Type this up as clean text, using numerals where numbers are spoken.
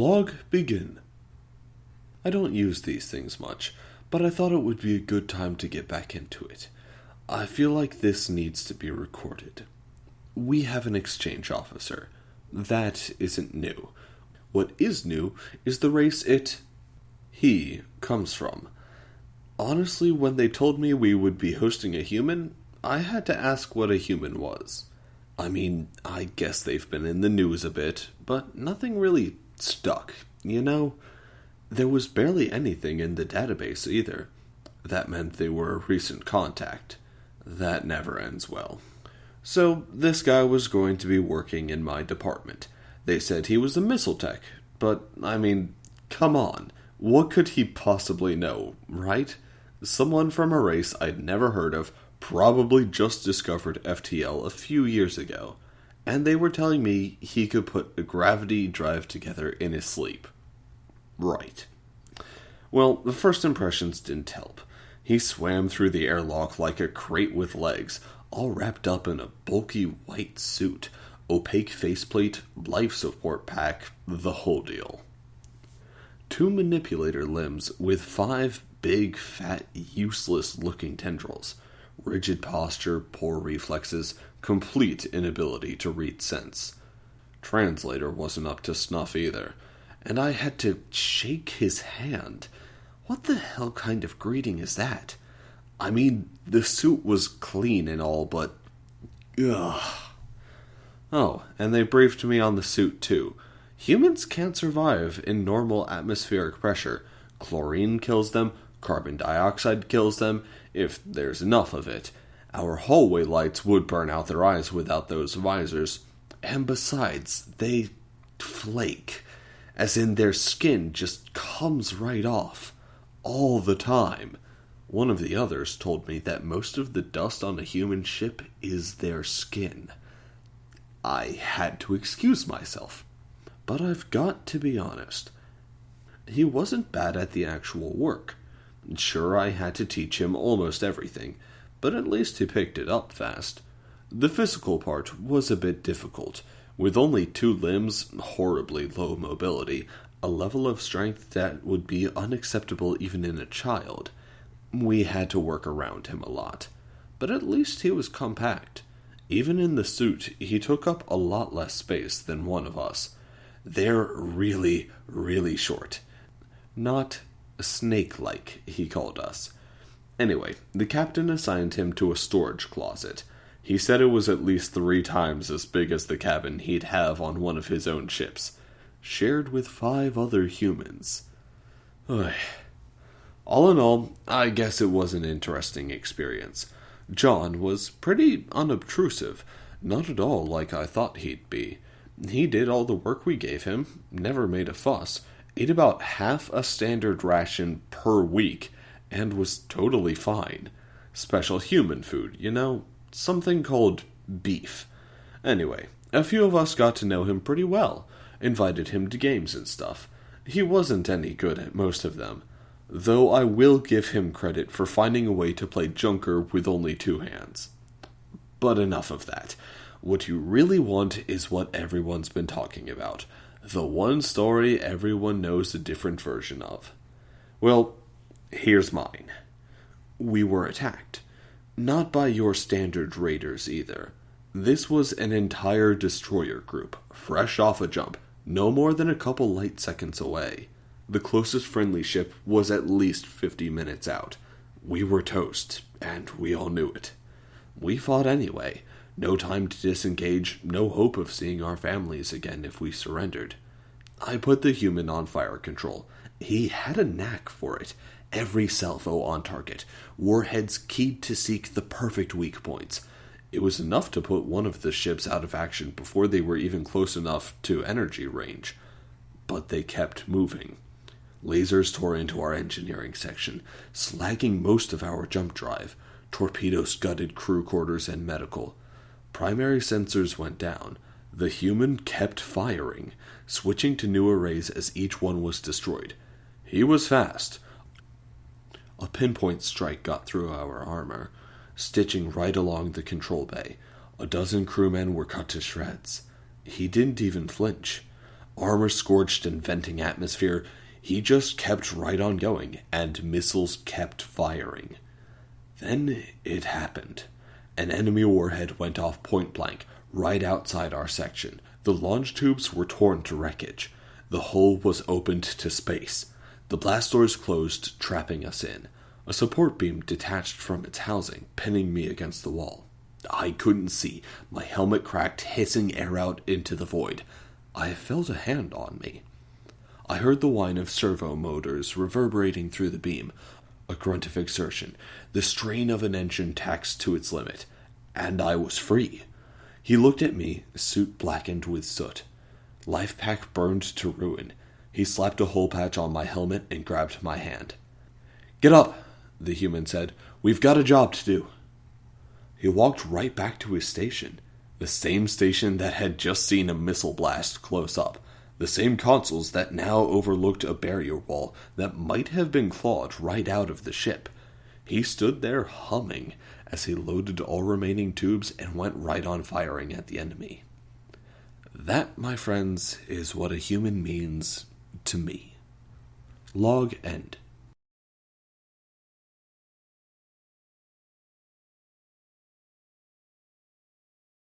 Log begin. I don't use these things much, but I thought it would be a good time to get back into it. I feel like this needs to be recorded. We have an exchange officer. That isn't new. What is new is the race he comes from. Honestly, when they told me we would be hosting a human, I had to ask what a human was. I mean, I guess they've been in the news a bit, but nothing really stuck, you know? There was barely anything in the database either. That meant they were a recent contact. That never ends well. So, this guy was going to be working in my department. They said he was a missile tech, but, I mean, come on. What could he possibly know, right? Someone from a race I'd never heard of, probably just discovered FTL a few years ago, and they were telling me he could put a gravity drive together in his sleep. Right. Well, the first impressions didn't help. He swam through the airlock like a crate with legs, all wrapped up in a bulky white suit, opaque faceplate, life support pack, the whole deal. 2 manipulator limbs with 5 big, fat, useless-looking tendrils. Rigid posture, poor reflexes, complete inability to read sense. Translator wasn't up to snuff either, and I had to shake his hand. What the hell kind of greeting is that? I mean, the suit was clean and all, but... ugh. Oh, and they briefed me on the suit too. Humans can't survive in normal atmospheric pressure. Chlorine kills them, carbon dioxide kills them, if there's enough of it. Our hallway lights would burn out their eyes without those visors. And besides, they flake. As in their skin just comes right off. All the time. One of the others told me that most of the dust on a human ship is their skin. I had to excuse myself. But I've got to be honest. He wasn't bad at the actual work. Sure, I had to teach him almost everything, but at least he picked it up fast. The physical part was a bit difficult. With only 2 limbs, horribly low mobility, a level of strength that would be unacceptable even in a child. We had to work around him a lot. But at least he was compact. Even in the suit, he took up a lot less space than one of us. They're really, really short. Not snake-like, he called us. Anyway, the captain assigned him to a storage closet. He said it was at least 3 times as big as the cabin he'd have on one of his own ships, shared with 5 other humans. All in all, I guess it was an interesting experience. John was pretty unobtrusive, not at all like I thought he'd be. He did all the work we gave him, never made a fuss, ate about half a standard ration per week, and was totally fine. Special human food, you know, something called beef. Anyway, a few of us got to know him pretty well, invited him to games and stuff. He wasn't any good at most of them, though I will give him credit for finding a way to play Junker with only 2 hands. But enough of that. What you really want is what everyone's been talking about. The one story everyone knows a different version of. Well, here's mine. We were attacked. Not by your standard raiders either. This was an entire destroyer group, fresh off a jump, no more than a couple light seconds away. The closest friendly ship was at least 50 minutes out. We were toast, and we all knew it. We fought anyway. No time to disengage, no hope of seeing our families again if we surrendered. I put the human on fire control. He had a knack for it. Every salvo on target. Warheads keyed to seek the perfect weak points. It was enough to put one of the ships out of action before they were even close enough to energy range. But they kept moving. Lasers tore into our engineering section, slagging most of our jump drive. Torpedoes gutted crew quarters and medical. Primary sensors went down. The human kept firing, switching to new arrays as each one was destroyed. He was fast. A pinpoint strike got through our armor, stitching right along the control bay. A dozen crewmen were cut to shreds. He didn't even flinch. Armor-scorched and venting atmosphere, he just kept right on going, and missiles kept firing. Then it happened. An enemy warhead went off point-blank, right outside our section. The launch tubes were torn to wreckage. The hull was opened to space. The blast doors closed, trapping us in. A support beam detached from its housing, pinning me against the wall. I couldn't see. My helmet cracked, hissing air out into the void. I felt a hand on me. I heard the whine of servo motors reverberating through the beam. A grunt of exertion, the strain of an engine taxed to its limit. And I was free. He looked at me, suit blackened with soot. Life pack burned to ruin. He slapped a hole patch on my helmet and grabbed my hand. "Get up," the human said. "We've got a job to do." He walked right back to his station. The same station that had just seen a missile blast close up. The same consoles that now overlooked a barrier wall that might have been clawed right out of the ship. He stood there humming as he loaded all remaining tubes and went right on firing at the enemy. That, my friends, is what a human means to me. Log end.